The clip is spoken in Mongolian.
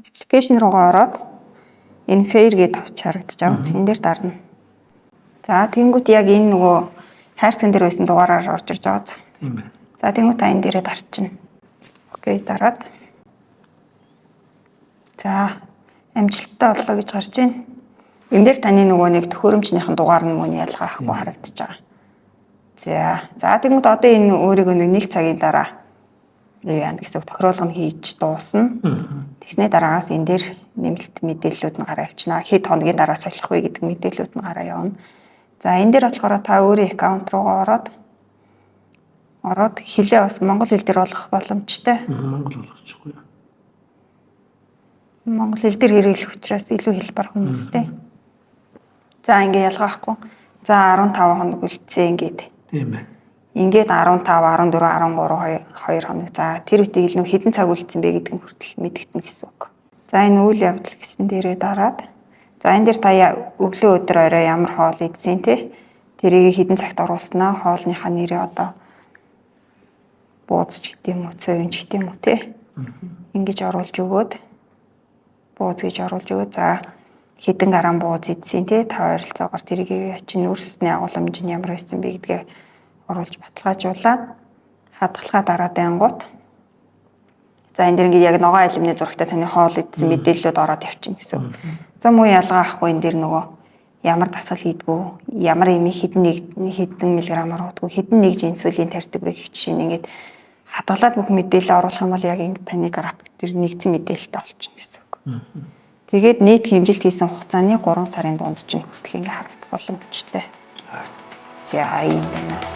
аппликейшн руугаа ороод энэ fair гэж товч харагдаж байгаа. Энэ дээр дарна. За тэнгуут яг энэ нөгөө хайрцаг дээр байсан дугаараар орж ирж байгаа. Тийм байна. За тэнгуут та энэ дээрээ дарчихна. Окей дараад. За амжилттай боллоо гэж гарч байна. Энэ дээр таны нөгөө нэг төхөөрөмжнийхэн дугаар нь мөн ялгаа ахгүй харагдаж байгаа. За тэгмэд одоо энэ өөрийгөө нэг цагийн дараа юу яана гэсэн тохируулга нь хийж дуусна. Тэгсний дараагаас энэ дээр нэмэлт мэдээллүүд нь гараа авчнаа. Хэд хоногийн дараа солих вэ гэдэг мэдээллүүд нь гараа явна. За энэ дээр болохоор та өөрийн аккаунт руугаа ороод хэлээ бас монгол хэл дээр болгох боломжтой. Монгол болгочихгүй. Монгол хэл дээр хэрэглэх учраас илүү хэлбэр хүмүүстэй. За ингээ ялгаахгүй. За 15 хоног үлдсэн ингээд. Тийм байна. Ингээд 15, 14, 13, 2 хоног. За тэр үеийг л хэдэн цаг үлдсэн бэ гэдэг нь хүртэл мэдэгдэнэ гэсэн үг. За энэ үйл явдал гэсэн дээрээ дараад. За энэ дээр та өглөө өдөр орой ямар хоол идсэн те. Тэрийг хэдэн цагт оруулснаа, хоолныхаа нэрээ одоо бууз ч гэдэм үү, цовин ч гэдэм үү те. Ингэж оруулж өгөөд бууз гэж оруулж өгөө. За хэдэн грамм бууз идсэн те. Та ойролцоогоор тэрийг яачин өөрсөсний агуулмж нь ямар байсан бэ гэдгээ оруулж баталгаажуулаад хадгалгаа дараад ангууд. За энэ дэр ингээд яг ногоон алимны зурагтай таны хоол идсэн мэдээллүүд ороод явчихна гэсэн үг. За муу ялгаа ахгүй энэ дэр нөгөө ямар дасгал хийдгүү, ямар имийг хэдэн миллиграммаар уудгүү, хэдэн нэгж инсулин тарьдаг вэ гэх жишээ нь ингээд хадгалаад бүх мэдээлэл оруулах юм бол яг ингэ таны график дээр нэгдсэн мэдээлэлтэй болчихно гэсэн үг. Тэгээд нийт хэмжилт хийсэн хугацааны 3 сарын дунд ч хүртэл ингэ харагдах боломжтой. За ийм байна.